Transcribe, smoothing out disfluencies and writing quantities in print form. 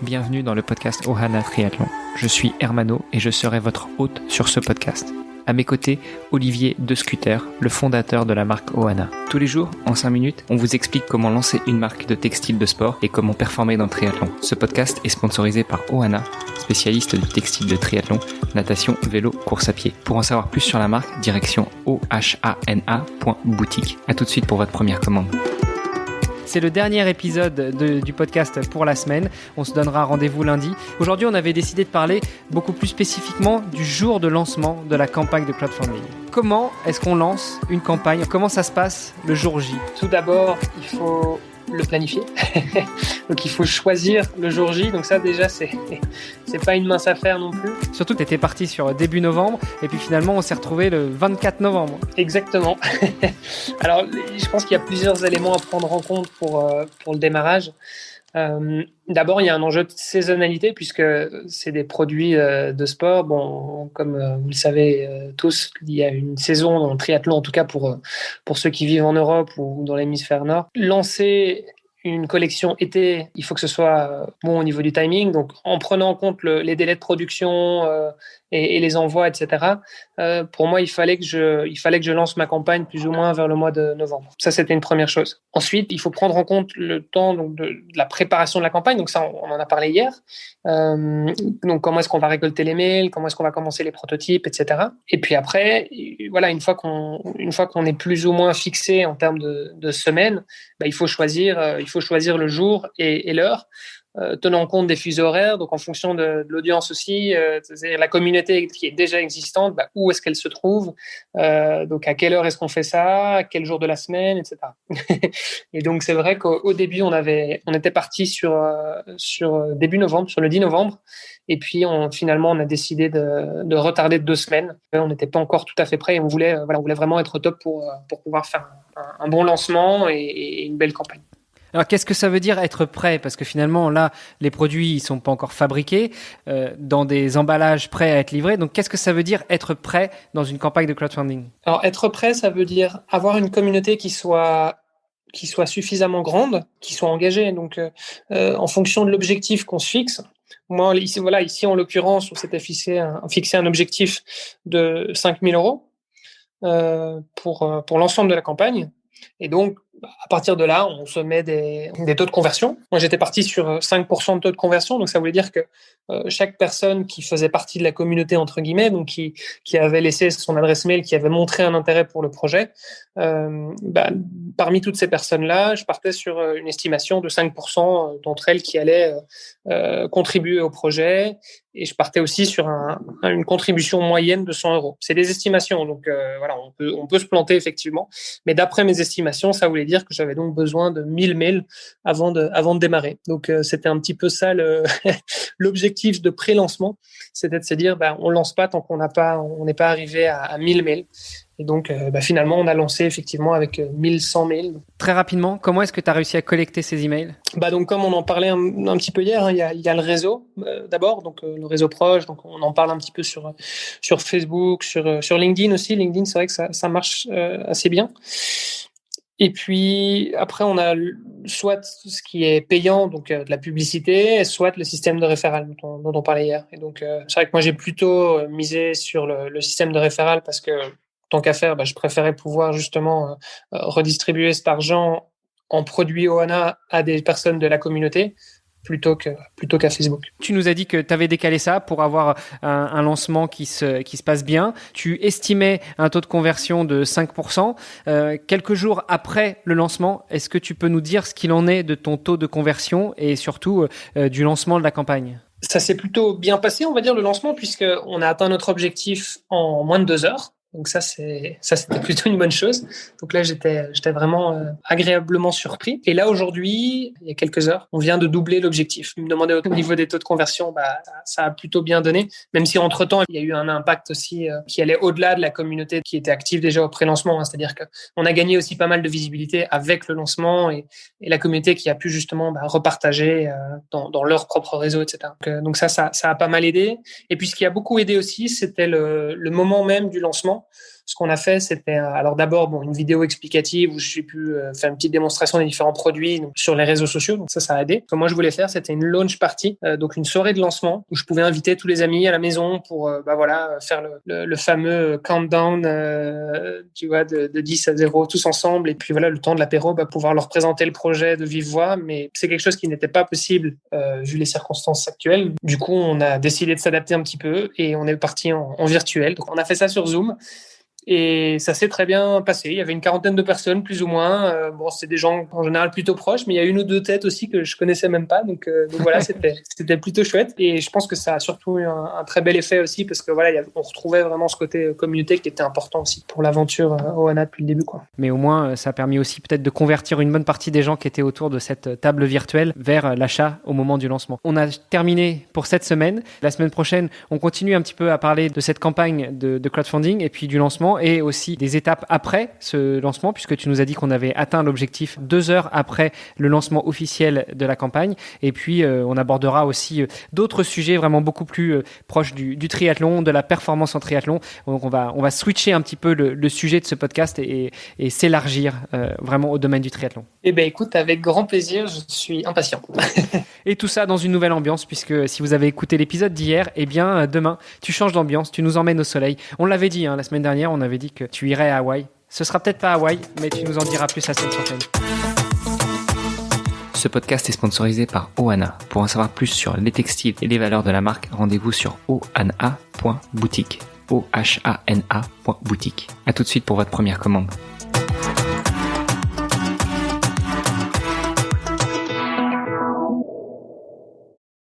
bienvenue dans le podcast Ohana Triathlon. Je suis Hermano et je serai votre hôte sur ce podcast. À mes côtés, Olivier De Scuter, le fondateur de la marque Ohana. Tous les jours, en 5 minutes, on vous explique comment lancer une marque de textile de sport et comment performer dans le triathlon. Ce podcast est sponsorisé par Ohana, spécialiste du textile de triathlon, natation, vélo, course à pied. Pour en savoir plus sur la marque, direction ohana.boutique. À tout de suite pour votre première commande. C'est le dernier épisode du podcast pour la semaine. On se donnera rendez-vous lundi. Aujourd'hui, on avait décidé de parler beaucoup plus spécifiquement du jour de lancement de la campagne de crowdfunding. Comment est-ce qu'on lance une campagne ? Comment ça se passe le jour J ? Tout d'abord, il faut le planifier. Donc, il faut choisir le jour J. Donc ça, déjà, c'est pas une mince affaire non plus. Surtout que tu étais parti sur début novembre et puis finalement, on s'est retrouvé le 24 novembre. Exactement. Alors, je pense qu'il y a plusieurs éléments à prendre en compte pour le démarrage. D'abord, il y a un enjeu de saisonnalité puisque c'est des produits de sport. Bon, comme vous le savez tous, il y a une saison dans le triathlon, en tout cas pour ceux qui vivent en Europe ou dans l'hémisphère nord. Lancer une collection été, il faut que ce soit bon au niveau du timing. Donc, en prenant en compte les délais de production et les envois, etc. Pour moi, il fallait que je lance ma campagne plus ou moins vers le mois de novembre. Ça, c'était une première chose. Ensuite, il faut prendre en compte le temps donc, de la préparation de la campagne. Donc ça, on en a parlé hier. Donc, comment est-ce qu'on va récolter les mails, comment est-ce qu'on va commencer les prototypes, etc. Et puis après, voilà, une fois qu'on est plus ou moins fixé en termes de semaines, il faut choisir le jour et l'heure. Tenant compte des fuseaux horaires, donc en fonction de l'audience aussi, c'est-à-dire la communauté qui est déjà existante, où est-ce qu'elle se trouve, donc à quelle heure est-ce qu'on fait ça, à quel jour de la semaine, etc. Et donc c'est vrai qu'au début on était parti sur début novembre, sur le 10 novembre, et puis finalement on a décidé de retarder de 2 semaines. On n'était pas encore tout à fait prêt et on voulait vraiment être au top pour pouvoir faire un bon lancement et une belle campagne. Alors, qu'est-ce que ça veut dire être prêt ? Parce que finalement, là, les produits, ils sont pas encore fabriqués dans des emballages prêts à être livrés. Donc, qu'est-ce que ça veut dire être prêt dans une campagne de crowdfunding ? Alors, être prêt, ça veut dire avoir une communauté qui soit suffisamment grande, qui soit engagée. Donc, en fonction de l'objectif qu'on se fixe. Moi, ici, en l'occurrence, on s'était fixé un objectif de 5 000 € pour l'ensemble de la campagne. Et donc, à partir de là, on se met des taux de conversion. Moi, j'étais parti sur 5% de taux de conversion. Donc, ça voulait dire que chaque personne qui faisait partie de la communauté, entre guillemets, donc qui avait laissé son adresse mail, qui avait montré un intérêt pour le projet, parmi toutes ces personnes-là, je partais sur une estimation de 5% d'entre elles qui allaient contribuer au projet. Et je partais aussi sur une contribution moyenne de 100 €. C'est des estimations, donc voilà, on peut se planter effectivement. Mais d'après mes estimations, ça voulait dire que j'avais donc besoin de 1000 mails avant de démarrer. Donc c'était un petit peu ça l'objectif de pré-lancement, c'était de se dire on lance pas tant qu'on n'est pas arrivé à 1000 mails. Et donc, finalement, on a lancé effectivement avec 1100 mails. Très rapidement, comment est-ce que tu as réussi à collecter ces emails ? Donc, comme on en parlait un petit peu hier, il y a le réseau d'abord, donc le réseau proche. Donc, on en parle un petit peu sur Facebook, sur LinkedIn aussi. LinkedIn, c'est vrai que ça marche assez bien. Et puis après, on a soit ce qui est payant, donc de la publicité, soit le système de référal dont on parlait hier. Et donc, c'est vrai que moi, j'ai plutôt misé sur le système de référal parce que tant qu'à faire, je préférais pouvoir justement redistribuer cet argent en produits Ohana à des personnes de la communauté plutôt qu'à Facebook. Tu nous as dit que tu avais décalé ça pour avoir un lancement qui se passe bien. Tu estimais un taux de conversion de 5%. Quelques jours après le lancement, est-ce que tu peux nous dire ce qu'il en est de ton taux de conversion et surtout du lancement de la campagne ? Ça s'est plutôt bien passé, on va dire, le lancement, puisqu'on a atteint notre objectif en moins de 2 heures. Donc ça, c'était plutôt une bonne chose. Donc là, j'étais vraiment agréablement surpris. Et là, aujourd'hui, il y a quelques heures, on vient de doubler l'objectif. Vous me demandez au niveau des taux de conversion, ça a plutôt bien donné. Même si entre-temps, il y a eu un impact aussi qui allait au-delà de la communauté qui était active déjà au pré-lancement. C'est-à-dire qu'on a gagné aussi pas mal de visibilité avec le lancement et la communauté qui a pu justement repartager dans leur propre réseau, etc. Donc ça a pas mal aidé. Et puis ce qui a beaucoup aidé aussi, c'était le moment même du lancement. Ce qu'on a fait, c'était alors d'abord une vidéo explicative où j'ai pu faire une petite démonstration des différents produits sur les réseaux sociaux. Donc ça a aidé. Ce que moi je voulais faire, c'était une launch party, donc une soirée de lancement où je pouvais inviter tous les amis à la maison pour faire le fameux countdown, de 10 à 0 tous ensemble. Et puis voilà, le temps de l'apéro, pouvoir leur présenter le projet de vive voix. Mais c'est quelque chose qui n'était pas possible vu les circonstances actuelles. Du coup, on a décidé de s'adapter un petit peu et on est parti en virtuel. Donc on a fait ça sur Zoom. Et ça s'est très bien passé. Il y avait une quarantaine de personnes, plus ou moins. C'est des gens en général plutôt proches, mais il y a une ou deux têtes aussi que je connaissais même pas. Donc voilà, c'était plutôt chouette. Et je pense que ça a surtout eu un très bel effet aussi parce que voilà, on retrouvait vraiment ce côté communauté qui était important aussi pour l'aventure Ohana depuis le début, quoi. Mais au moins, ça a permis aussi peut-être de convertir une bonne partie des gens qui étaient autour de cette table virtuelle vers l'achat au moment du lancement. On a terminé pour cette semaine. La semaine prochaine, on continue un petit peu à parler de cette campagne de crowdfunding et puis du lancement et aussi des étapes après ce lancement, puisque tu nous as dit qu'on avait atteint l'objectif 2 heures après le lancement officiel de la campagne. Et puis, on abordera aussi d'autres sujets vraiment beaucoup plus proches du triathlon, de la performance en triathlon. Donc, on va switcher un petit peu le sujet de ce podcast et s'élargir vraiment au domaine du triathlon. Eh bien, écoute, avec grand plaisir, je suis impatient. Et tout ça dans une nouvelle ambiance, puisque si vous avez écouté l'épisode d'hier, eh bien, demain, tu changes d'ambiance, tu nous emmènes au soleil. On l'avait dit, la semaine dernière, on avait dit que tu irais à Hawaï. Ce sera peut-être pas Hawaï, mais tu nous en diras plus la semaine prochaine. Ce podcast est sponsorisé par Ohana. Pour en savoir plus sur les textiles et les valeurs de la marque, rendez-vous sur ohana.boutique. ohana.boutique. À tout de suite pour votre première commande.